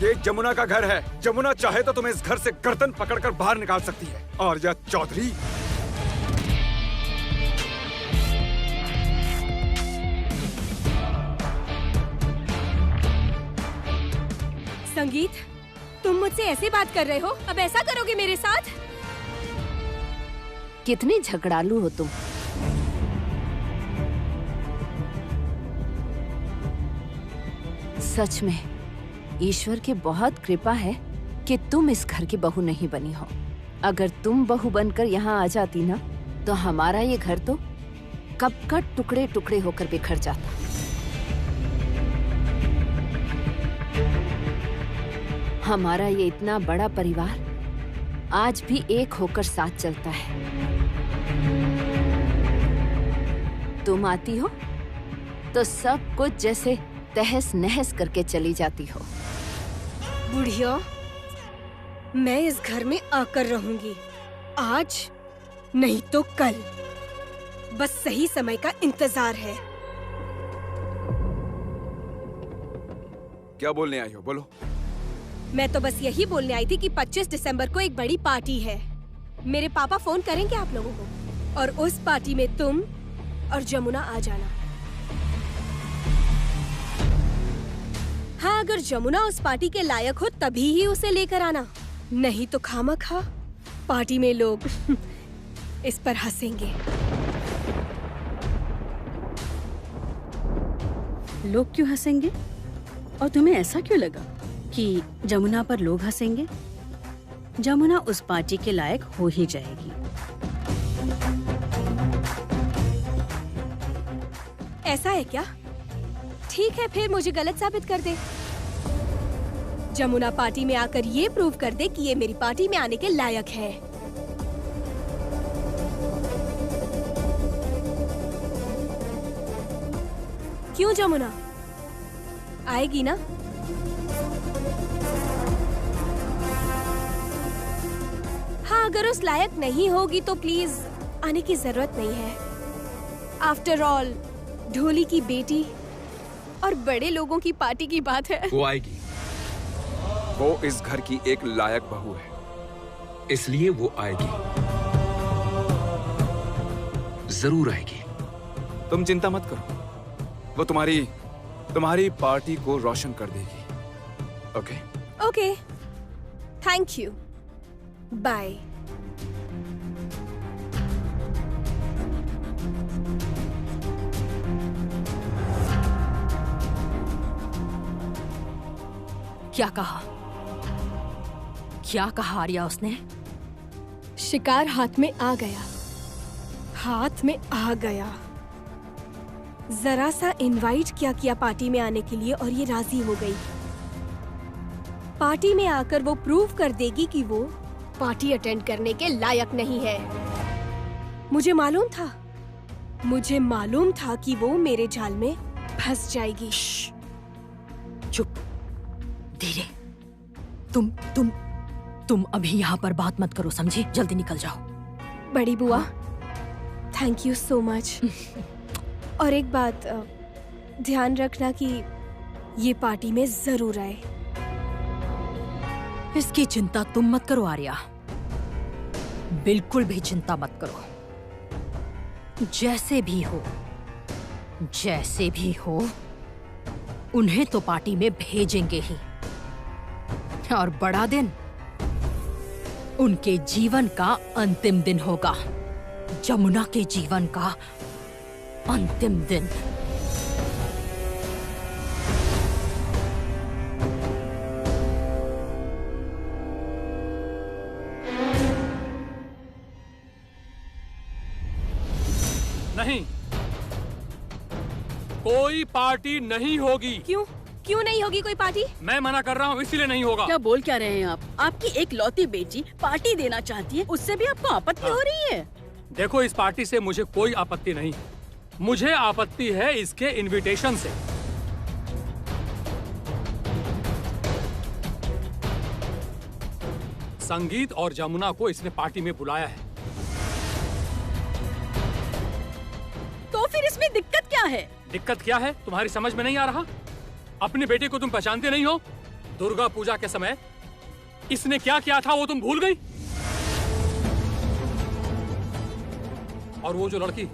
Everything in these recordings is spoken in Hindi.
ये जमुना का घर है। जमुना चाहे तो तुम्हें इस घर से गर्दन पकड़कर बाहर निकाल सकती है। आर्या चौधरी, संगीत, तुम मुझसे ऐसे बात कर रहे हो? अब ऐसा करोगे मेरे साथ? कितने झगड़ालू हो तुम। सच में ईश्वर की बहुत कृपा है कि तुम इस घर की बहू नहीं बनी हो। अगर तुम बहू बनकर यहाँ आ जाती ना, तो हमारा ये घर तो कब का टुकड़े टुकड़े होकर बिखर जाता। हमारा ये इतना बड़ा परिवार आज भी एक होकर साथ चलता है। तुम आती हो तो सब कुछ जैसे तहस नहस करके चली जाती हो। बुढ़िया, मैं इस घर में आकर रहूंगी, आज नहीं तो कल। बस सही समय का इंतजार है। क्या बोलने आई हो? बोलो। मैं तो बस यही बोलने आई थी कि 25 दिसंबर को एक बड़ी पार्टी है। मेरे पापा फोन करेंगे आप लोगों को, और उस पार्टी में तुम और जमुना आ जाना। हाँ, अगर जमुना उस पार्टी के लायक हो तभी ही उसे लेकर आना, नहीं तो खामखा पार्टी में लोग इस पर हंसेंगे। लोग क्यों हंसेंगे? और तुम्हें ऐसा क्यों लगा कि जमुना पर लोग हंसेंगे? जमुना उस पार्टी के लायक हो ही जाएगी। ऐसा है क्या? ठीक है, फिर मुझे गलत साबित कर दे। जमुना पार्टी में आकर ये प्रूव कर दे कि ये मेरी पार्टी में आने के लायक है। क्यों जमुना, आएगी ना? हाँ, अगर उस लायक नहीं होगी तो प्लीज आने की जरूरत नहीं है। आफ्टर ऑल ढोली की बेटी और बड़े लोगों की पार्टी की बात है। वो आएगी। वो इस घर की एक लायक बहू है, इसलिए वो आएगी। जरूर आएगी। तुम चिंता मत करो, वो तुम्हारी पार्टी को रोशन कर देगी। Okay? Okay, thank you, bye. क्या कहा? क्या कहा आर्या उसने? शिकार हाथ में आ गया, हाथ में आ गया। जरा सा इनवाइट किया पार्टी में आने के लिए और ये राजी हो गई। पार्टी में आकर वो प्रूव कर देगी कि वो पार्टी अटेंड करने के लायक नहीं है। मुझे मालूम था कि वो मेरे जाल में फंस जाएगी। चुप, धीरे। तुम अभी यहाँ पर बात मत करो, समझी? जल्दी निकल जाओ। बड़ी बुआ, थैंक यू सो मच। और एक बात ध्यान रखना कि ये पार्टी में जरूर आए। इसकी चिंता तुम मत करो आर्या, बिल्कुल भी चिंता मत करो। जैसे भी हो उन्हें तो पार्टी में भेजेंगे ही। और बड़ा दिन उनके जीवन का अंतिम दिन होगा, जमुना के जीवन का अंतिम दिन। नहीं, कोई पार्टी नहीं होगी। क्यों नहीं होगी कोई पार्टी? मैं मना कर रहा हूँ, इसीलिए नहीं होगा। क्या बोल क्या रहे हैं आप? आपकी एक लौती बेटी पार्टी देना चाहती है, उससे भी आपको आपत्ति हो रही है? देखो, इस पार्टी से मुझे कोई आपत्ति नहीं, मुझे आपत्ति है इसके इनविटेशन से। संगीत और जमुना को इसने पार्टी में बुलाया है। तो फिर इसमें दिक्कत क्या है? दिक्कत क्या है तुम्हारी समझ में नहीं आ रहा? अपनी बेटी को तुम पहचानते नहीं हो? दुर्गा पूजा के समय इसने क्या किया था वो तुम भूल गई? और वो जो लड़की,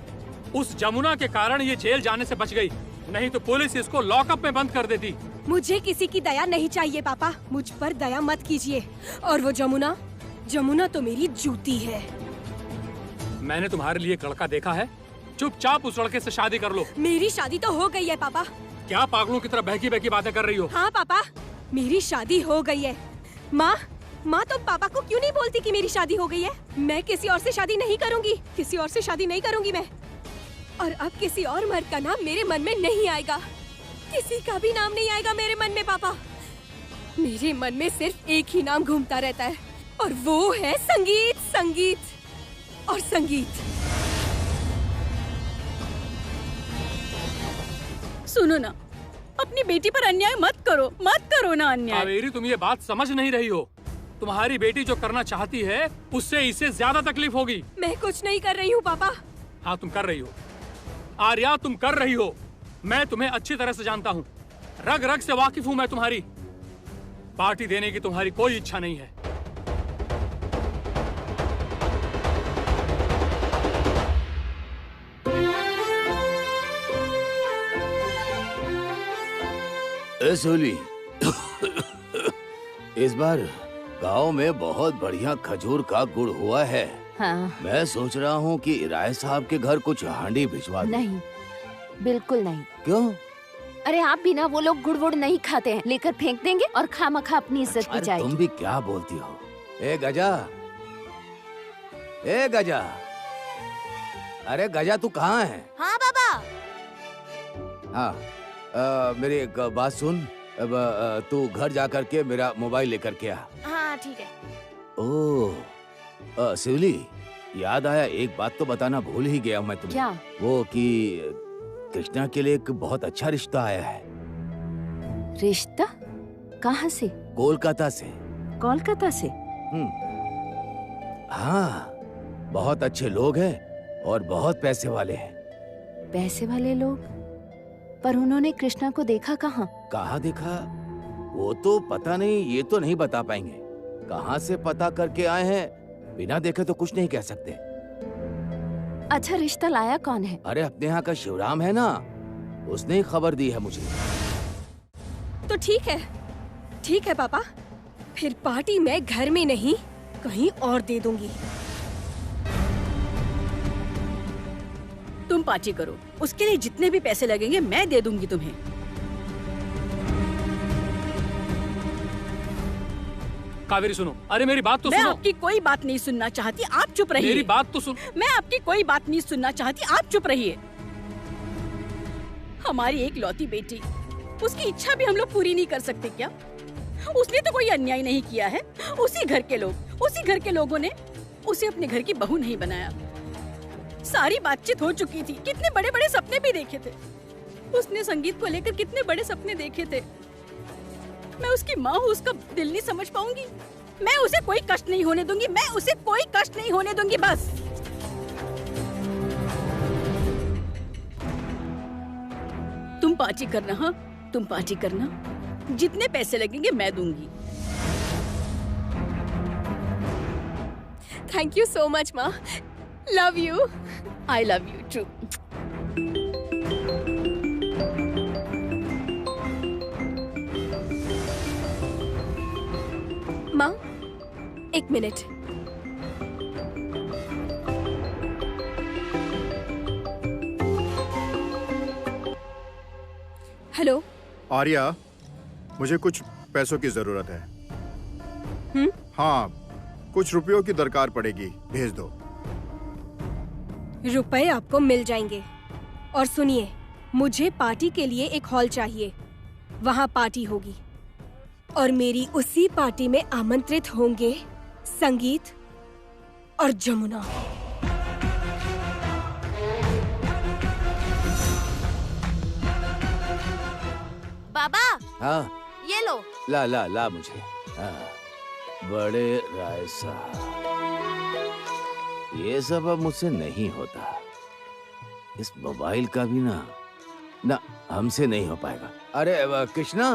उस जमुना के कारण ये जेल जाने से बच गई, नहीं तो पुलिस इसको लॉकअप में बंद कर देती। मुझे किसी की दया नहीं चाहिए पापा, मुझ पर दया मत कीजिए। और वो जमुना, जमुना तो मेरी जूती है। मैंने तुम्हारे लिए एक लड़का देखा है, चुपचाप उस लड़के से शादी कर लो। मेरी शादी तो हो गई है पापा। क्या पागलों की तरह बहकी बहकी बातें कर रही हो? हाँ पापा, मेरी शादी हो गई है। माँ, माँ तुम पापा को क्यों नहीं बोलती कि मेरी शादी हो गई है? मैं किसी और से शादी नहीं करूँगी, किसी और से शादी नहीं करूँगी मैं। और अब किसी और मर्द का नाम मेरे मन में नहीं आएगा, किसी का भी नाम नहीं आएगा मेरे मन में पापा। मेरे मन में सिर्फ एक ही नाम घूमता रहता है, और वो है संगीत, संगीत और संगीत। सुनो ना, अपनी बेटी पर अन्याय मत करो ना अन्याय। कावेरी, तुम ये बात समझ नहीं रही हो। तुम्हारी बेटी जो करना चाहती है उससे इसे ज्यादा तकलीफ होगी। मैं कुछ नहीं कर रही हूँ पापा। हाँ तुम कर रही हो आर्या, तुम कर रही हो। मैं तुम्हें अच्छी तरह से जानता हूँ, रग रग से वाकिफ हूँ मैं तुम्हारी। पार्टी देने की तुम्हारी कोई इच्छा नहीं है। सोली, इस बार गांव में बहुत बढ़िया खजूर का गुड़ हुआ है। हाँ। मैं सोच रहा हूँ कि राय साहब के घर कुछ हांडी भिजवा दूं। नहीं, बिल्कुल नहीं। क्यों? अरे आप बिना वो लोग गुड़ वुड़ नहीं खाते हैं, लेकर फेंक देंगे और खामखा अपनी इज्जत अरे बचाएगी। तुम भी क्या बोलती हो? ए गजा, ए गजा, अरे गजा तू कहाँ है? हाँ बाबा। हाँ, मेरी एक बात सुन। अब तू घर जा करके मेरा मोबाइल लेकर के आ। हाँ ठीक है। ओह शिवली, याद आया, एक बात तो बताना भूल ही गया मैं तुम्हें। क्या? वो कि कृष्णा के लिए एक बहुत अच्छा रिश्ता आया है। रिश्ता? कहाँ से? कोलकाता से। कोलकाता से? हाँ, बहुत अच्छे लोग हैं और बहुत पैसे वाले हैं। पैसे वाले लोग? पर उन्होंने कृष्णा को देखा कहाँ? कहाँ देखा वो तो पता नहीं, ये तो नहीं बता पाएंगे। कहाँ से पता करके आए हैं, बिना देखे तो कुछ नहीं कह सकते। अच्छा, रिश्ता लाया कौन है? अरे अपने यहाँ का शिवराम है ना, उसने ही खबर दी है मुझे। तो ठीक है पापा, फिर पार्टी मैं घर में नहीं कहीं और दे दूंगी। तुम पार्टी करो, उसके लिए जितने भी पैसे लगेंगे मैं दे दूंगी तुम्हें। कावेरी सुनो, अरे मेरी बात तो मैं सुनो। आपकी कोई बात नहीं सुनना चाहती, आप चुप रहिए। मेरी बात तो सुन। मैं आपकी कोई बात नहीं सुनना चाहती, आप चुप रहिए। हमारी एक लौती बेटी, उसकी इच्छा भी हम लोग पूरी नहीं कर सकते क्या? उसने तो कोई अन्याय नहीं किया है। उसी घर के लोगों ने उसे अपने घर की बहू नहीं बनाया। सारी बातचीत हो चुकी थी, कितने बड़े बड़े सपने भी देखे थे उसने। संगीत को लेकर कितने बड़े सपने देखे थे। मैं उसकी माँ हूँ, उसका दिल नहीं समझ पाऊंगी। मैं उसे कोई कष्ट नहीं होने दूंगी, मैं उसे कोई कष्ट नहीं होने दूंगी। बस तुम पार्टी करना। हाँ, तुम पार्टी करना, जितने पैसे लगेंगे मैं दूंगी। थैंक यू सो मच माँ, love you. I love you too. माँ, एक मिनट। हेलो आर्या, मुझे कुछ पैसों की जरूरत है। हाँ, कुछ रुपयों की दरकार पड़ेगी, भेज दो। रुपए आपको मिल जाएंगे। और सुनिए, मुझे पार्टी के लिए एक हॉल चाहिए, वहाँ पार्टी होगी और मेरी उसी पार्टी में आमंत्रित होंगे संगीत और जमुना। बाबा, हाँ, ये लो। ला ला ला मुझे। हाँ, बड़े राय साहब, ये सब अब मुझसे नहीं होता। इस मोबाइल का भी ना हमसे नहीं हो पाएगा। अरे कृष्णा,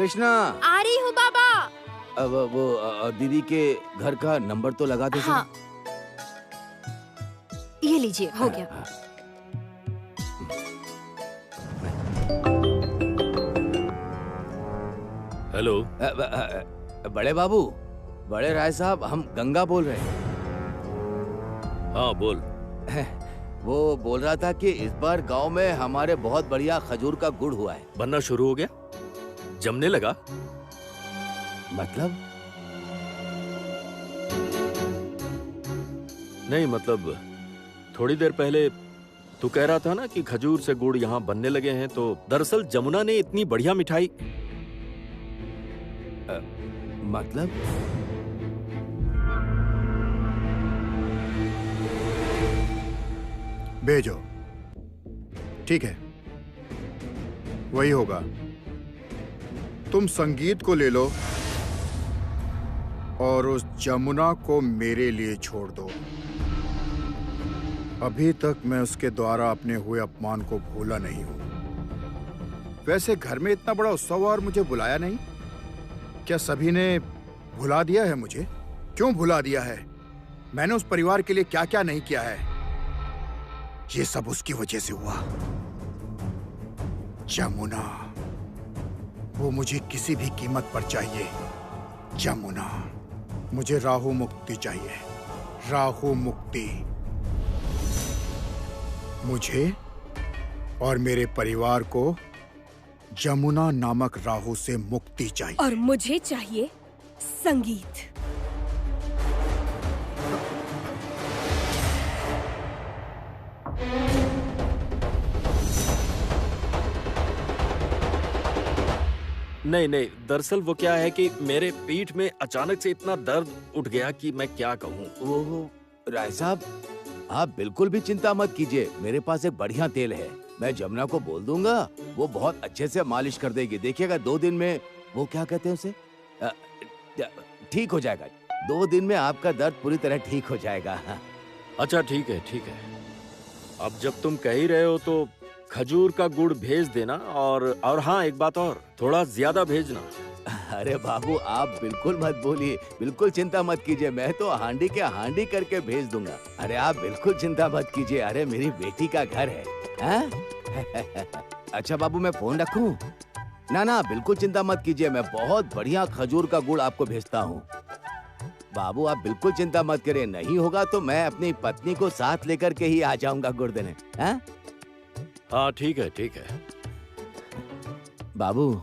कृष्णा, आ रही हूँ बाबा। वो दीदी के घर का नंबर तो लगा दो। हाँ, ये लीजिए, हो गया। हेलो। बड़े बाबू, बड़े राय साहब, हम गंगा बोल रहे हैं। हाँ बोल। वो बोल रहा था कि इस बार गांव में हमारे बहुत बढ़िया खजूर का गुड़ हुआ है। बनना शुरू हो गया, जमने लगा। मतलब? नहीं मतलब थोड़ी देर पहले तू कह रहा था ना कि खजूर से गुड़ यहाँ बनने लगे हैं, तो दरअसल जमुना ने इतनी बढ़िया मिठाई। मतलब? भेजो, ठीक है, वही होगा। तुम संगीत को ले लो और उस जमुना को मेरे लिए छोड़ दो। अभी तक मैं उसके द्वारा अपने हुए अपमान को भूला नहीं हूं। वैसे घर में इतना बड़ा उत्सव हुआ और मुझे बुलाया नहीं। क्या सभी ने भुला दिया है मुझे? क्यों भुला दिया है? मैंने उस परिवार के लिए क्या क्या नहीं किया है। ये सब उसकी वजह से हुआ। जमुना, वो मुझे किसी भी कीमत पर चाहिए। जमुना, मुझे राहु मुक्ति चाहिए। राहु मुक्ति। मुझे और मेरे परिवार को जमुना नामक राहु से मुक्ति चाहिए। और मुझे चाहिए संगीत। नहीं नहीं, दरअसल वो क्या है कि मेरे पीठ में अचानक से इतना दर्द उठ गया कि मैं क्या कहूँ। वो राय साहब, आप बिल्कुल भी चिंता मत कीजिए। मेरे पास एक बढ़िया तेल है, मैं जमुना को बोल दूंगा, वो बहुत अच्छे से मालिश कर देगी। देखिएगा 2 दिन में, वो क्या कहते हैं उसे, ठीक हो जाएगा। 2 दिन में आपका दर्द पूरी तरह ठीक हो जाएगा। अच्छा ठीक है ठीक है। अब जब तुम कह ही रहे हो तो खजूर का गुड़ भेज देना, और हाँ एक बात और, थोड़ा ज्यादा भेजना। अरे बाबू, आप बिल्कुल मत बोलिए, बिल्कुल चिंता मत कीजिए। मैं तो हांडी के हांडी करके भेज दूंगा। अरे आप बिल्कुल चिंता मत कीजिए। अरे मेरी बेटी का घर है, हाँ? अच्छा बाबू, मैं फोन रखूं? ना ना, बिल्कुल चिंता मत कीजिए। मैं बहुत बढ़िया खजूर का गुड़ आपको भेजता हूँ। बाबू आप बिल्कुल चिंता मत करिए। नहीं होगा तो मैं अपनी पत्नी को साथ लेकर के ही आ जाऊंगा गुड़ देने। हाँ ठीक है ठीक है। बाबू,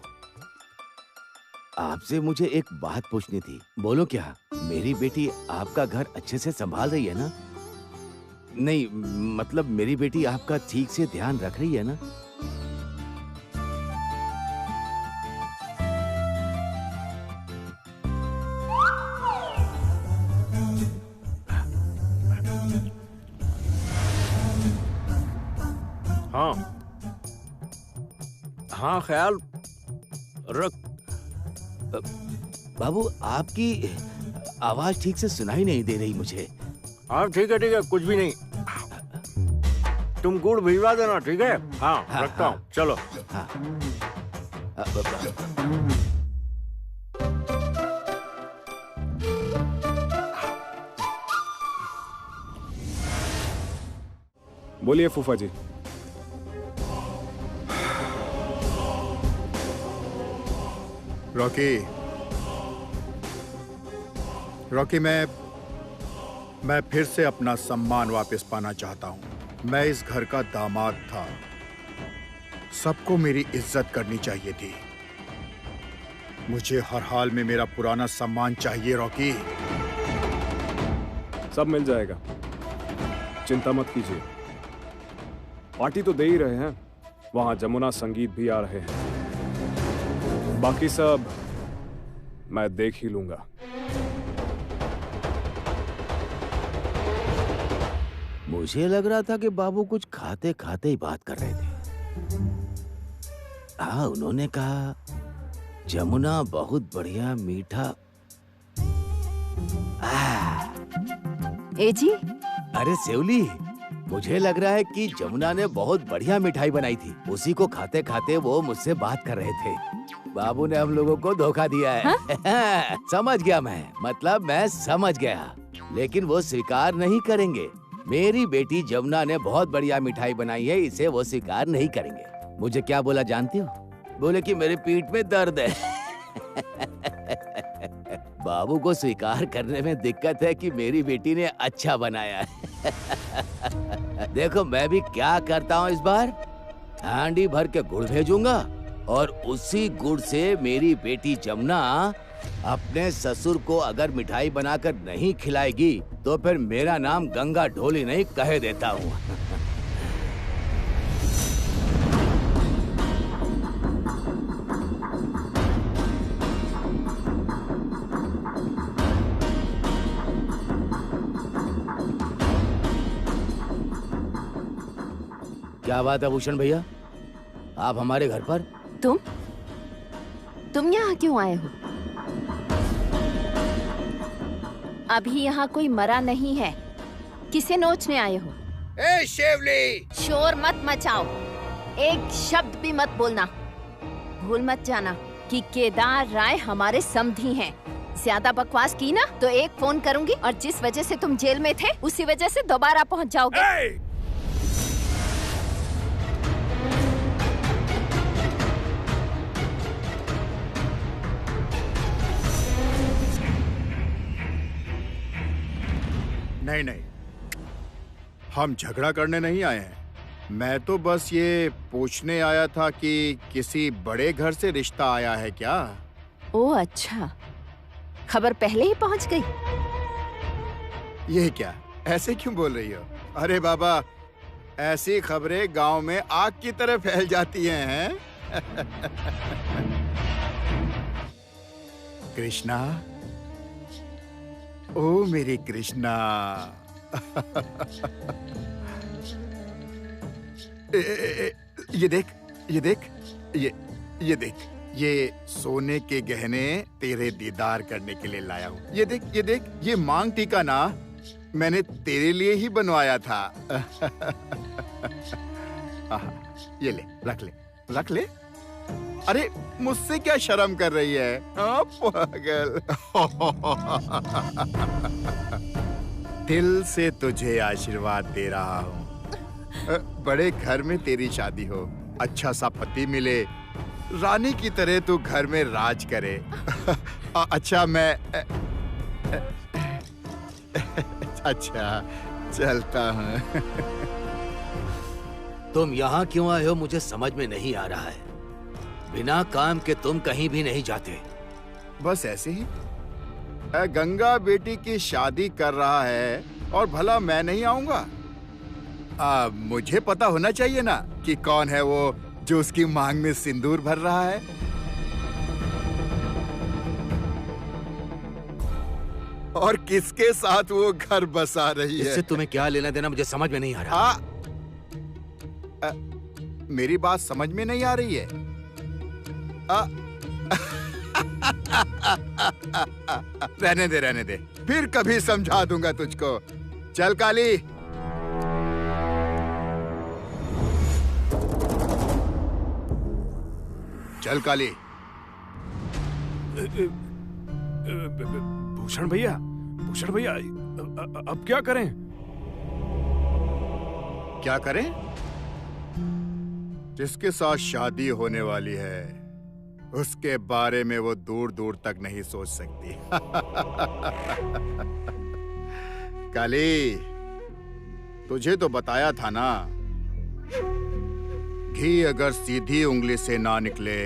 आपसे मुझे एक बात पूछनी थी। बोलो क्या? मेरी बेटी आपका घर अच्छे से संभाल रही है ना? नहीं मतलब मेरी बेटी आपका ठीक से ध्यान रख रही है ना? हाँ हाँ, ख्याल रख। बाबू आपकी आवाज ठीक से सुनाई नहीं दे रही मुझे। हाँ ठीक है, कुछ भी नहीं। तुम गुड़ भिजवा देना, ठीक है? हाँ, रखता हूँ, चलो। हाँ। बोलिए फूफा जी। रॉकी, मैं फिर से अपना सम्मान वापस पाना चाहता हूँ। मैं इस घर का दामाद था, सबको मेरी इज्जत करनी चाहिए थी। मुझे हर हाल में मेरा पुराना सम्मान चाहिए रॉकी। सब मिल जाएगा, चिंता मत कीजिए। पार्टी तो दे ही रहे हैं, वहां जमुना संगीत भी आ रहे हैं। बाकी सब मैं देख ही लूंगा। मुझे लग रहा था कि बाबू कुछ खाते खाते ही बात कर रहे थे। हाँ, उन्होंने कहा जमुना बहुत बढ़िया मीठा। ए जी, अरे सेवली, मुझे लग रहा है कि जमुना ने बहुत बढ़िया मिठाई बनाई थी। उसी को खाते खाते वो मुझसे बात कर रहे थे। बाबू ने हम लोगों को धोखा दिया है। समझ गया मतलब मैं समझ गया, लेकिन वो स्वीकार नहीं करेंगे। मेरी बेटी जमुना ने बहुत बढ़िया मिठाई बनाई है, इसे वो स्वीकार नहीं करेंगे। मुझे क्या बोला जानती हो? बोले कि मेरे पीठ में दर्द है। बाबू को स्वीकार करने में दिक्कत है कि मेरी बेटी ने अच्छा बनाया है। देखो मैं भी क्या करता हूँ इस बार, हांडी भर के गुड़ भेजूंगा और उसी गुड़ से मेरी बेटी जमुना अपने ससुर को अगर मिठाई बनाकर नहीं खिलाएगी तो फिर मेरा नाम गंगा ढोली नहीं कह देता हूँ। क्या बात है भूषण भैया, आप हमारे घर पर? तुम यहाँ क्यों आए हो? अभी यहाँ कोई मरा नहीं है, किसे नोचने आए हो? ए शेवली! शोर मत मचाओ, एक शब्द भी मत बोलना। भूल मत जाना कि केदार राय हमारे समधी हैं। ज्यादा बकवास की ना तो एक फोन करूंगी और जिस वजह से तुम जेल में थे उसी वजह से दोबारा पहुँच जाओगे। नहीं, हम झगड़ा करने नहीं आए हैं। मैं तो बस ये पूछने आया था कि किसी बड़े घर से रिश्ता आया है क्या? ओह अच्छा, खबर पहले ही पहुंच गई। ये क्या, ऐसे क्यों बोल रही हो? अरे बाबा, ऐसी खबरें गांव में आग की तरह फैल जाती हैं। कृष्णा, ओ मेरी कृष्णा। ये देख, ये देख, ये सोने के गहने तेरे दीदार करने के लिए लाया हूँ। ये देख, ये मांग टीका ना मैंने तेरे लिए ही बनवाया था। ये ले, रख ले। अरे मुझसे क्या शर्म कर रही है? पागल। दिल से तुझे आशीर्वाद दे रहा हूँ। बड़े घर में तेरी शादी हो, अच्छा सा पति मिले, रानी की तरह तू घर में राज करे। अच्छा मैं अच्छा चलता हूँ। तुम यहाँ क्यों आए हो मुझे समझ में नहीं आ रहा है। बिना काम के तुम कहीं भी नहीं जाते। बस ऐसे ही। गंगा बेटी की शादी कर रहा है और भला मैं नहीं आऊंगा? मुझे पता होना चाहिए ना कि कौन है वो जो उसकी मांग में सिंदूर भर रहा है। और किसके साथ वो घर बसा रही है। इससे तुम्हें क्या लेना देना मुझे समझ में नहीं आ रहा। मेरी बात समझ में नहीं आ रही है। रहने दे, फिर कभी समझा दूंगा तुझको। चल काली। चल काली। भूषण भैया, अब क्या करें? क्या करें? जिसके साथ शादी होने वाली है उसके बारे में वो दूर दूर तक नहीं सोच सकती। काली, तुझे तो बताया था ना, घी अगर सीधी उंगली से ना निकले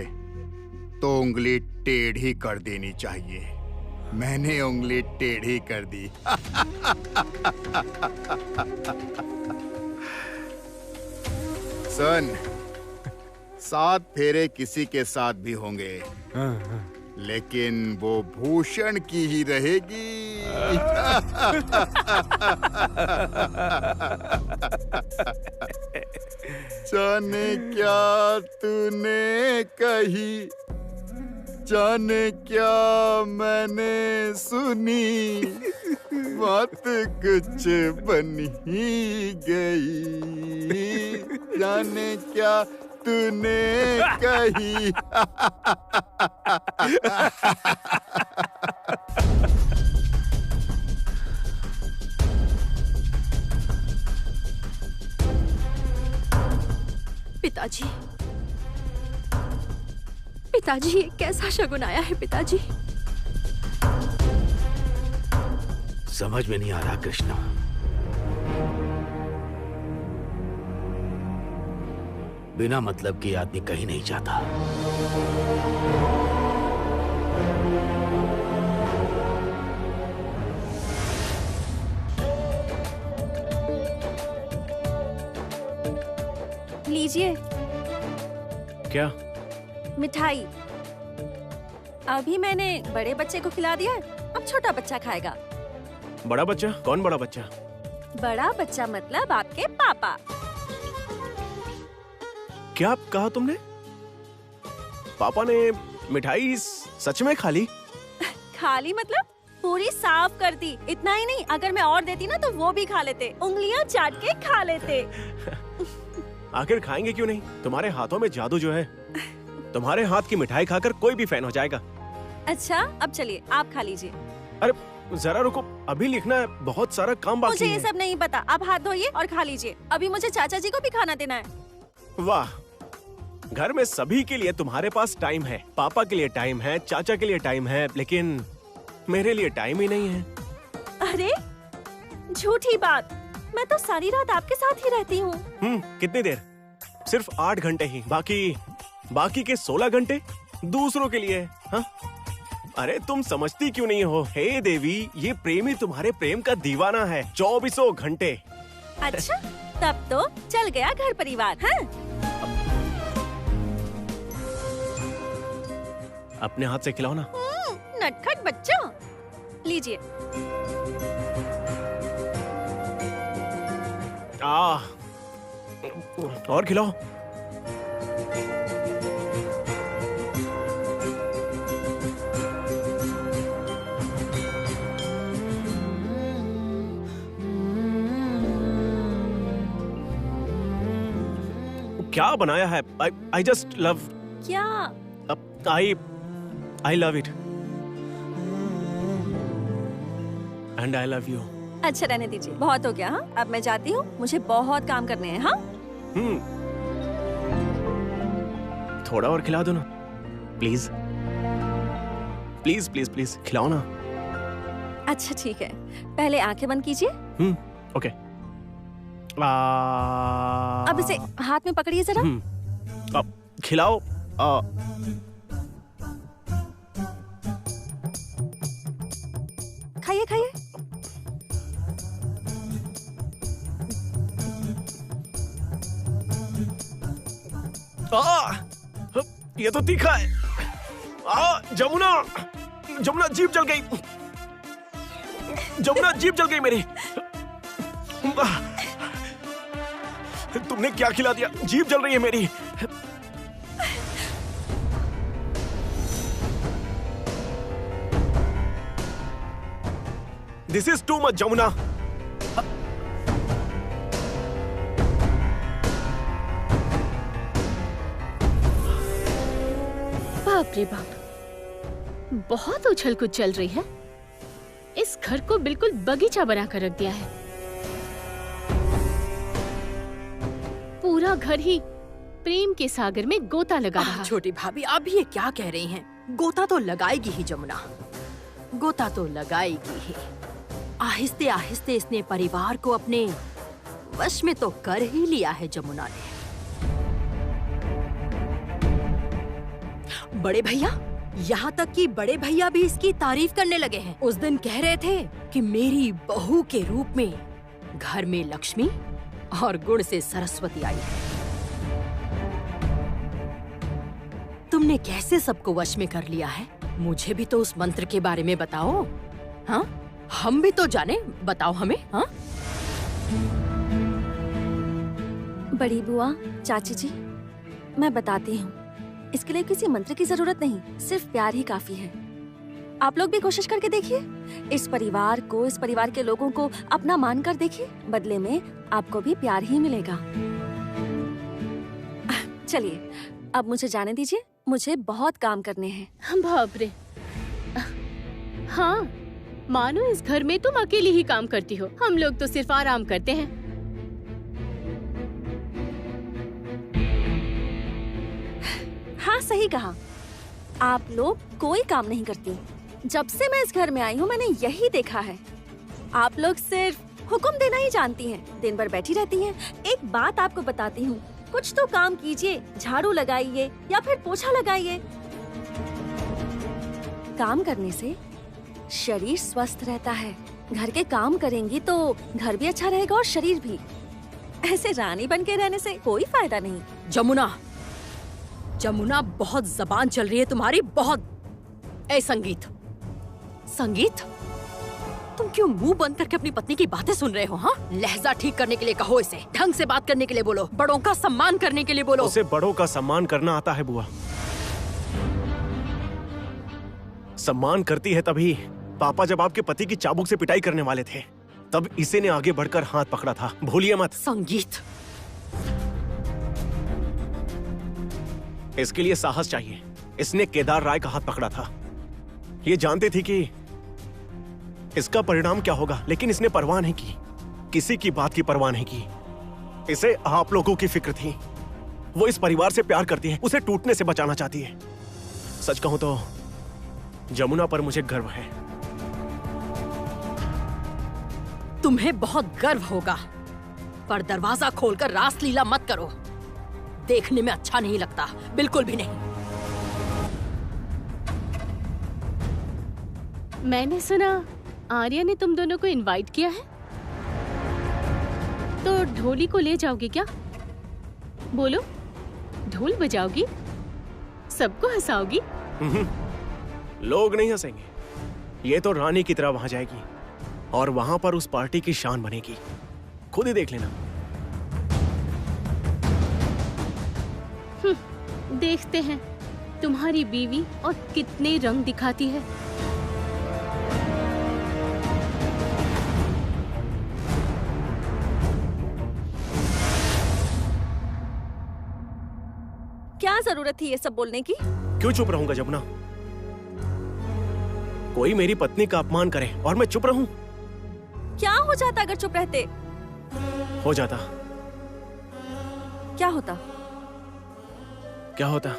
तो उंगली टेढ़ी कर देनी चाहिए। मैंने उंगली टेढ़ी कर दी। सुन, 7 फेरे किसी के साथ भी होंगे, लेकिन वो भूषण की ही रहेगी। जाने क्या तूने कही, जाने क्या मैंने सुनी, बात कुछ बन ही गई। जाने क्या तूने कही। पिताजी, पिताजी, ये कैसा शगुन आया है पिताजी? समझ में नहीं आ रहा कृष्णा। बिना मतलब के आदमी कहीं नहीं जाता। लीजिए क्या? मिठाई। अभी मैंने बड़े बच्चे को खिला दिया, अब छोटा बच्चा खाएगा। बड़ा बच्चा? कौन बड़ा बच्चा? बड़ा बच्चा मतलब आपके पापा। क्या कहा तुमने? पापा ने मिठाई सच में खा ली? खाली मतलब पूरी साफ कर दी। इतना ही नहीं, अगर मैं और देती ना तो वो भी खा लेते, उंगलियां चाट के खा लेते। आखिर खाएंगे क्यों नहीं? तुम्हारे हाथों में जादू जो है, तुम्हारे हाथ की मिठाई खाकर कोई भी फैन हो जाएगा। अच्छा, अब चलिए आप खा लीजिए। अरे जरा रुको, अभी लिखना है, बहुत सारा काम बाकी मुझे है। ये सब नहीं पता, आप हाथ धोइए और खा लीजिए। अभी मुझे चाचा जी को भी खाना देना है। वाह, घर में सभी के लिए तुम्हारे पास टाइम है। पापा के लिए टाइम है, चाचा के लिए टाइम है, लेकिन मेरे लिए टाइम ही नहीं है। अरे झूठी बात, मैं तो सारी रात आपके साथ ही रहती हूँ। कितनी देर? सिर्फ 8 घंटे ही। बाकी के 16 घंटे दूसरों के लिए। हाँ? अरे तुम समझती क्यों नहीं हो? हे देवी, ये प्रेमी तुम्हारे प्रेम का दीवाना है, 24 घंटे। अच्छा, तब तो चल गया घर परिवार। हाँ? अपने हाथ से खिलाओ ना। नटखट बच्चा, लीजिए। और खिलाओ। क्या बनाया है? I just love. क्या? I love it. And I love you. अच्छा रहने दीजिए, बहुत हो गया। हाँ, अब मैं जाती हूँ, मुझे बहुत काम करने हैं। हाँ? थोड़ा और खिला दो ना, प्लीज प्लीज प्लीज प्लीज खिलाओ ना। अच्छा ठीक है, पहले आंखें बंद कीजिए। ओके। अब इसे हाथ में पकड़िए जरा। अब खिलाओ। खाइए खाइए। ये तो तीखा है। जमुना जीभ जल गई। जमुना जीभ जल गई मेरी। तुमने क्या खिला दिया? जीभ जल रही है मेरी। This is too much, Jamuna. बाप रे बाप, बहुत उछल कूद चल रही है। इस घर को बिल्कुल बगीचा बना कर रख दिया है। पूरा घर ही प्रेम के सागर में गोता लगा रहा है। छोटी भाभी, आप ये क्या कह रही हैं? गोता तो लगाएगी ही जमुना, गोता तो लगाएगी ही। आहिस्ते आहिस्ते इसने परिवार को अपने वश में तो कर ही लिया है जमुना ने। बड़े भैया, यहाँ तक कि बड़े भैया भी इसकी तारीफ करने लगे हैं। उस दिन कह रहे थे कि मेरी बहू के रूप में घर में लक्ष्मी और गुण से सरस्वती आई है। तुमने कैसे सबको वश में कर लिया है? मुझे भी तो उस मंत्र के बारे में बताओ। हाँ, हम भी तो जाने, बताओ हमें। हाँ? बड़ी बुआ, चाची जी, मैं बताती हूँ। इसके लिए किसी मंत्र की जरूरत नहीं, सिर्फ प्यार ही काफी है। आप लोग भी कोशिश करके देखिए। इस परिवार को, इस परिवार के लोगों को अपना मानकर देखिए, बदले में आपको भी प्यार ही मिलेगा। चलिए अब मुझे जाने दीजिए, मुझे बहुत काम करने हैं। बाप रे। हाँ, मानो इस घर में तुम अकेली ही काम करती हो, हम लोग तो सिर्फ आराम करते हैं। हाँ सही कहा, आप लोग कोई काम नहीं करती। जब से मैं इस घर में आई हूँ मैंने यही देखा है, आप लोग सिर्फ हुक्म देना ही जानती हैं, दिन भर बैठी रहती हैं। एक बात आपको बताती हूँ, कुछ तो काम कीजिए, झाड़ू लगाइए या फिर पोछा लगाइए। काम करने से शरीर स्वस्थ रहता है। घर के काम करेंगी तो घर भी अच्छा रहेगा और शरीर भी। ऐसे रानी बन के रहने से कोई फायदा नहीं। जमुना, जमुना बहुत जबान चल रही है तुम्हारी, बहुत। ए संगीत, संगीत, तुम क्यों मुंह बंद करके अपनी पत्नी की बातें सुन रहे हो? हाँ, लहजा ठीक करने के लिए कहो इसे, ढंग से बात करने के लिए बोलो, बड़ों का सम्मान करने के लिए बोलो। उसे बड़ों का सम्मान करना आता है बुआ। सम्मान करती है तभी पापा जब आपके पति की चाबुक से पिटाई करने वाले थे, तब इसे ने आगे बढ़कर हाथ पकड़ा था, भूलिए मत। संगीत, इसके लिए साहस चाहिए। इसने केदार राय का हाथ पकड़ा था, ये जानते थी कि इसका परिणाम क्या होगा, लेकिन इसने परवाह नहीं की, किसी की बात की परवाह नहीं की। इसे आप लोगों की फिक्र थी। वो इस परिवार से प्यार करती है, उसे टूटने से बचाना चाहती है। सच कहूं तो जमुना पर मुझे गर्व है। तुम्हें बहुत गर्व होगा, पर दरवाजा खोलकर रासलीला मत करो, देखने में अच्छा नहीं लगता, बिल्कुल भी नहीं। मैंने सुना आर्या ने तुम दोनों को इनवाइट किया है, तो ढोली को ले जाओगी क्या? बोलो, ढोल बजाओगी, सबको हंसाओगी? लोग नहीं हंसेंगे, ये तो रानी की तरह वहां जाएगी और वहां पर उस पार्टी की शान बनेगी, खुद ही देख लेना। देखते हैं तुम्हारी बीवी और कितने रंग दिखाती है। क्या जरूरत थी ये सब बोलने की? क्यों चुप रहूंगा जमुना? कोई मेरी पत्नी का अपमान करे और मैं चुप रहूं? क्या हो जाता अगर चुप रहते? हो जाता। क्या होता? क्या होता?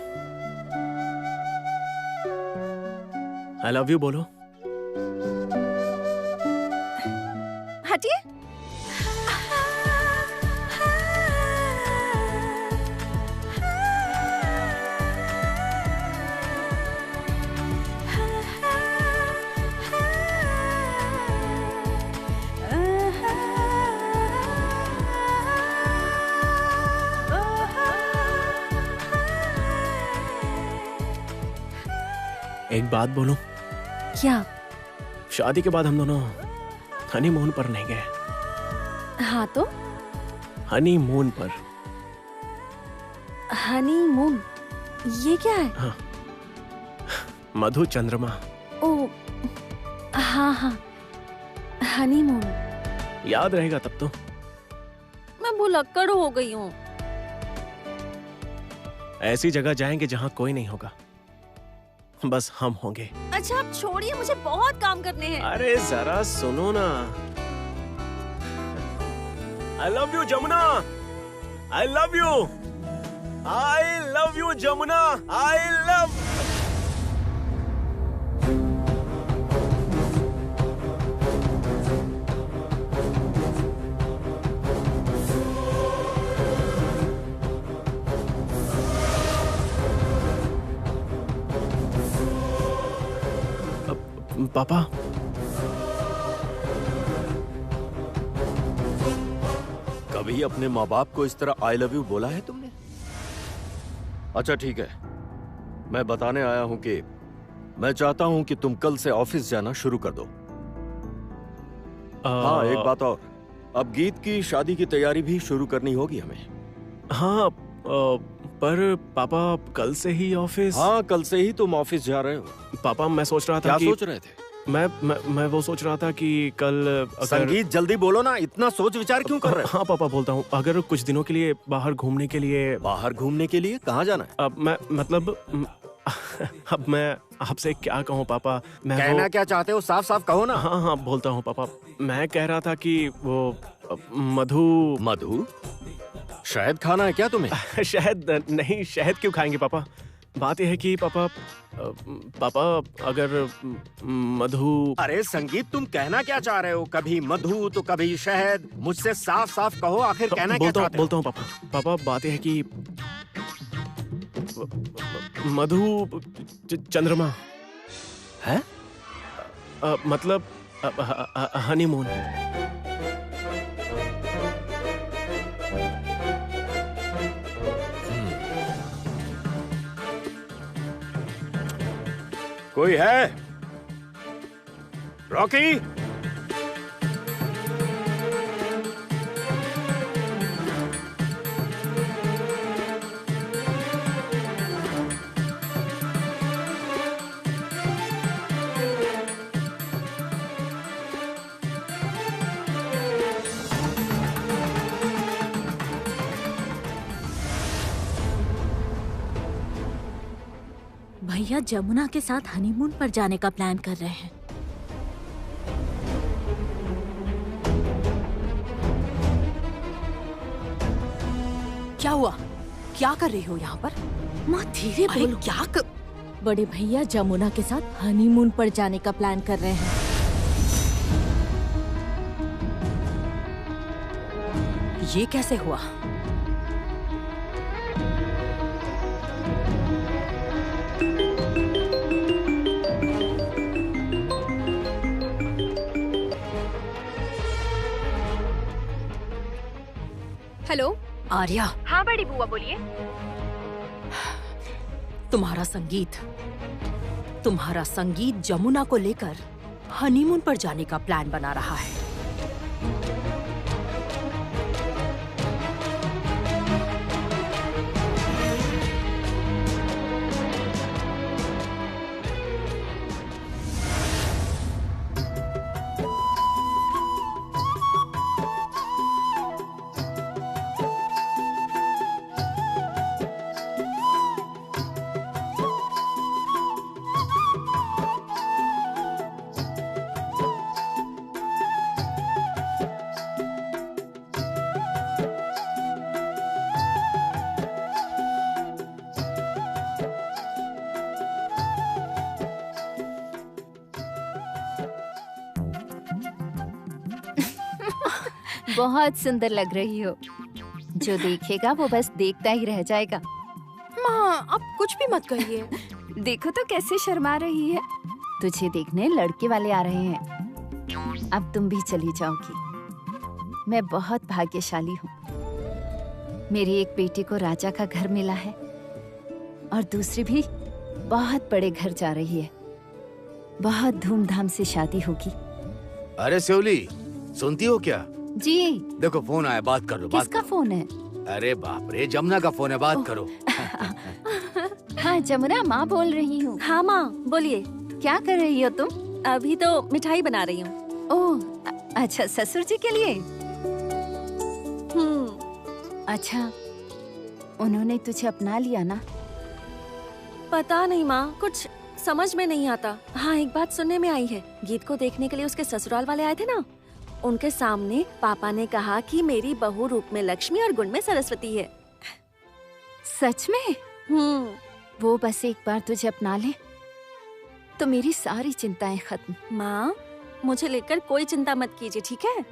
आई लव यू बोलो। हटिए। एक बात बोलूं? क्या? शादी के बाद हम दोनों हनीमून पर नहीं गए। हाँ तो? हनीमून पर। हनीमून? ये क्या है? हाँ, मधु चंद्रमा। ओ, हाँ हाँ, हनीमून। याद रहेगा तब तो। मैं भुलक्कड़ हो गई हूँ। ऐसी जगह जाएंगे जहाँ कोई नहीं होगा, बस हम होंगे। अच्छा आप छोड़िए, मुझे बहुत काम करने हैं। अरे जरा सुनो ना। I love you Jamuna. I love you। I love you Jamuna. I love। पापा, कभी अपने माँ बाप को इस तरह आई लव यू बोला है तुमने? अच्छा ठीक है, मैं बताने आया हूं कि मैं चाहता हूं कि तुम कल से ऑफिस जाना शुरू कर दो। हाँ, एक बात और, अब गीत की शादी की तैयारी भी शुरू करनी होगी हमें। हाँ, पर पापा कल से ही ऑफिस? हाँ, कल से ही तुम ऑफिस जा रहे हो। पापा मैं सोच रहा था क्या कि... सोच रहे थे? मैं वो सोच रहा था कि कल अगर... संगीत जल्दी बोलो ना, इतना सोच विचार क्यों कर रहे हो? हाँ पापा बोलता हूँ, अगर कुछ दिनों के लिए बाहर घूमने के लिए। बाहर घूमने के लिए कहाँ जाना है? अब मैं मतलब अब मैं आपसे क्या कहूँ पापा, मैं कहना क्या चाहते हो साफ साफ कहो ना। हाँ हाँ बोलता हूँ पापा, मैं कह रहा था कि वो मधु। मधु? शहद खाना है क्या तुम्हें? शहद नहीं, शहद क्यों खाएंगे पापा? बात यह है कि पापा अगर मधु। अरे संगीत, तुम कहना क्या चाह रहे हो? कभी मधु तो कभी शहद। मुझसे साफ साफ कहो, आखिर कहना क्या चाहते हो? बोलता हूँ पापा बात यह है कि मधु चंद्रमा है, मतलब हनीमून। कोई है? रॉकी? भैया जमुना के साथ हनीमून पर जाने का प्लान कर रहे हैं। क्या हुआ? क्या कर रही हो यहाँ पर? माँ धीरे बोलो। बड़े भैया जमुना के साथ हनीमून पर जाने का प्लान कर रहे हैं। ये कैसे हुआ? हेलो आर्या। हाँ बड़ी बुआ बोलिए। तुम्हारा संगीत जमुना को लेकर हनीमून पर जाने का प्लान बना रहा है। बहुत सुंदर लग रही हो। जो देखेगा वो बस देखता ही रह जाएगा। माँ आप कुछ भी मत कहिए। देखो तो कैसे शर्मा रही है। तुझे देखने लड़के वाले आ रहे हैं। अब तुम भी चली जाओगी। मैं बहुत भाग्यशाली हूँ। मेरी एक बेटी को राजा का घर मिला है और दूसरी भी बहुत बड़े घर जा रही है। बहुत धूमधाम से शादी होगी। अरे सेवली, सुनती हो क्या? जी। देखो फोन आया, बात कर लो। किसका फोन है? अरे बाप रे, जमुना का फोन है, बात करो। हाँ जमुना, माँ बोल रही हूँ। हाँ माँ बोलिए। क्या कर रही हो तुम? अभी तो मिठाई बना रही हूँ। ओह अच्छा, ससुर जी के लिए? अच्छा, उन्होंने तुझे अपना लिया ना? पता नहीं माँ, कुछ समझ में नहीं आता। हाँ एक बात सुनने में आई है, गीत को देखने के लिए उसके ससुराल वाले आए थे ना, उनके सामने पापा ने कहा कि मेरी बहू रूप में लक्ष्मी और गुण में सरस्वती है। सच में? वो बस एक बार तुझे अपना ले तो मेरी सारी चिंताएं खत्म। माँ मुझे लेकर कोई चिंता मत कीजिए, ठीक है?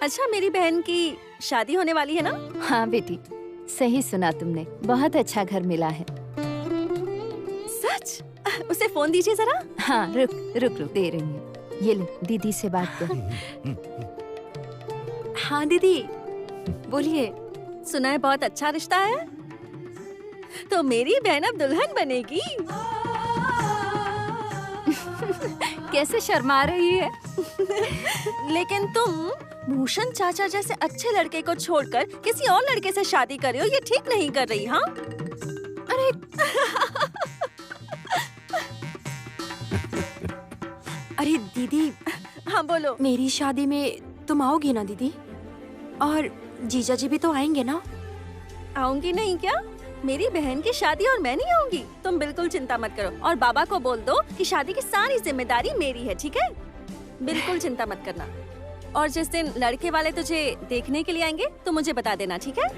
अच्छा मेरी बहन की शादी होने वाली है ना? हाँ बेटी, सही सुना तुमने। बहुत अच्छा घर मिला है। सच? उसे फोन दीजिए जरा। हाँ रुक रुक रुक, दे रही हूँ। ये ले, दीदी से बात कर। हाँ दीदी बोलिए। सुना है बहुत अच्छा रिश्ता है, तो मेरी बहन अब दुल्हन बनेगी। कैसे शर्मा रही है। लेकिन तुम भूषण चाचा जैसे अच्छे लड़के को छोड़कर किसी और लड़के से शादी कर रही हो, ये ठीक नहीं कर रही। हाँ अरे अरे दीदी, हाँ बोलो। मेरी शादी में तुम आओगी ना दीदी? और जीजा जी भी तो आएंगे ना? आऊंगी नहीं क्या? मेरी बहन की शादी और मैं नहीं आऊंगी? तुम बिल्कुल चिंता मत करो और बाबा को बोल दो कि शादी की सारी जिम्मेदारी मेरी है, ठीक है? बिल्कुल चिंता मत करना। और जिस दिन लड़के वाले तुझे देखने के लिए आएंगे तो मुझे बता देना, ठीक है?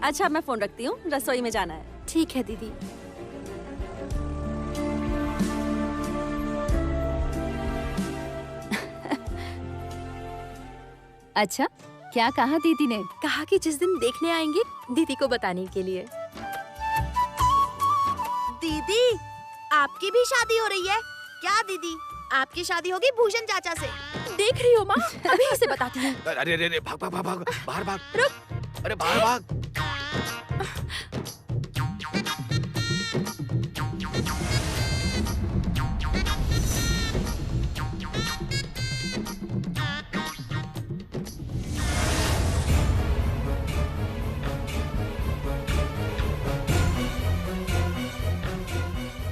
अच्छा मैं फोन रखती हूँ, रसोई में जाना है। ठीक है दीदी। अच्छा, क्या कहा दीदी ने? कहा कि जिस दिन देखने आएंगे दीदी को बताने के लिए। दीदी, आपकी भी शादी हो रही है क्या? दीदी, आपकी शादी होगी भूषण चाचा से। देख रही हो माँ, अभी इसे बताती हूँ। अरे अरे अरे, भाग भाग भाग भाग, बाहर भाग। रुक। अरे बाहर भाग।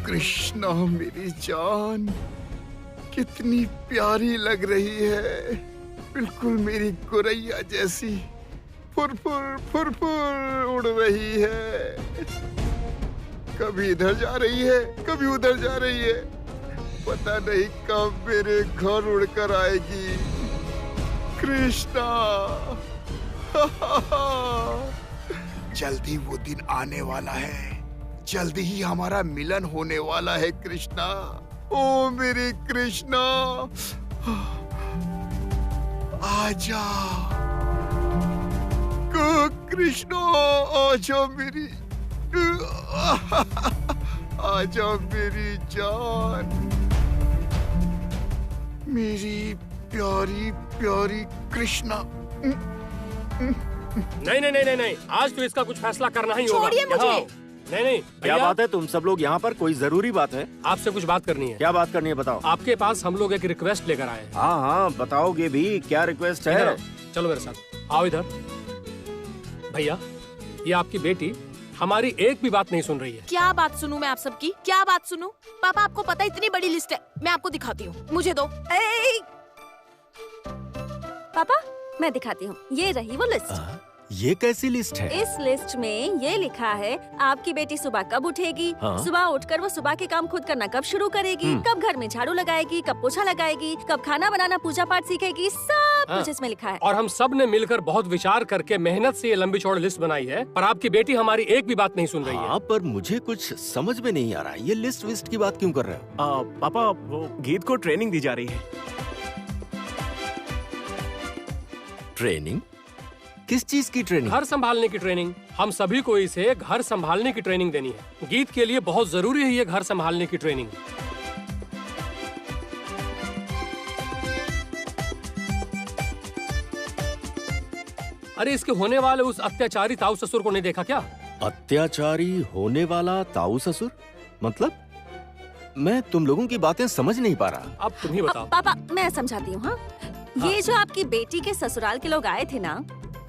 कृष्णा मेरी जान, कितनी प्यारी लग रही है, बिल्कुल मेरी गुरैया जैसी फुरफुर फुरफुर उड़ रही है। कभी इधर जा रही है, कभी उधर जा रही है, पता नहीं कब मेरे घर उड़कर आएगी। कृष्णा जल्दी वो दिन आने वाला है, जल्दी ही हमारा मिलन होने वाला है कृष्णा। ओ मेरे कृष्णा, आजा कृष्णा, आजा मेरी, आजा मेरी जान, मेरी प्यारी प्यारी कृष्णा। नहीं नहीं नहीं नहीं, आज तो इसका कुछ फैसला करना ही होगा। छोड़िए मुझे। नहीं नहीं, क्या बात है? तुम सब लोग यहाँ पर? कोई जरूरी बात है? आपसे कुछ बात करनी है। क्या बात करनी है बताओ। आपके पास हम लोग एक रिक्वेस्ट लेकर आए हैं। हाँ हाँ बताओगे भी, क्या रिक्वेस्ट है? इधर आओ, चलो मेरे साथ आओ इधर। भैया, ये आपकी बेटी हमारी एक भी बात नहीं सुन रही है। क्या बात सुनूं मैं आप सबकी? क्या बात सुनूं? पापा, आपको पता है इतनी बड़ी लिस्ट है, मैं आपको दिखाती हूँ, मुझे दो। पापा मैं दिखाती हूँ, ये रही वो लिस्ट। ये कैसी लिस्ट है? इस लिस्ट में ये लिखा है आपकी बेटी सुबह कब उठेगी, हाँ? सुबह उठकर वो सुबह के काम खुद करना कब शुरू करेगी, कब घर में झाड़ू लगाएगी, कब पोछा लगाएगी, कब खाना बनाना पूजा पाठ सीखेगी, सब हाँ। कुछ इसमें लिखा है। और हम सब ने मिलकर बहुत विचार करके मेहनत से ये लंबी चौड़ी लिस्ट बनाई है, पर आपकी बेटी हमारी एक भी बात नहीं सुन रही है। हाँ, पर मुझे कुछ समझ में नहीं आ रहा, ये लिस्ट विस्ट की बात क्यों कर रहे हो? पापा, वो गीत को ट्रेनिंग दी जा रही है। ट्रेनिंग? किस चीज की ट्रेनिंग? घर संभालने की ट्रेनिंग। हम सभी को इसे घर संभालने की ट्रेनिंग देनी है। गीत के लिए बहुत जरूरी है ये घर संभालने की ट्रेनिंग। अरे इसके होने वाले उस अत्याचारी ताऊ ससुर को नहीं देखा क्या? अत्याचारी होने वाला ताऊ ससुर? मतलब मैं तुम लोगों की बातें समझ नहीं पा रहा। अब तुम ही बताओ। पापा मैं समझाती हूँ। हाँ, ये जो आपकी बेटी के ससुराल के लोग आए थे ना,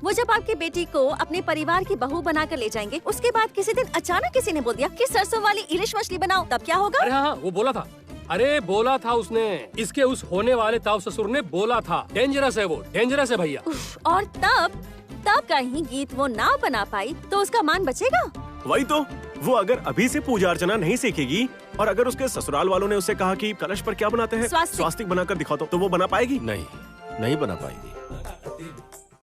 वो जब आपकी बेटी को अपने परिवार की बहू बनाकर ले जाएंगे, उसके बाद किसी दिन अचानक किसी ने बोल दिया कि सरसों वाली इलिश मछली बनाओ, तब क्या होगा? अरे हाँ, वो बोला था। अरे बोला था उसने, इसके उस होने वाले ताऊ ससुर ने बोला था। डेंजरस है वो, डेंजरस है भैया। और तब कहीं गीत वो ना बना पाई तो उसका मान बचेगा? वही तो, वो अगर अभी से पूजा अर्चना नहीं सीखेगी और अगर उसके ससुराल वालों ने उससे कहा कि कलश पर क्या बनाते हैं, स्वास्तिक बनाकर दिखाओ, तो वो बना पाएगी? नहीं, नहीं बना पाएगी।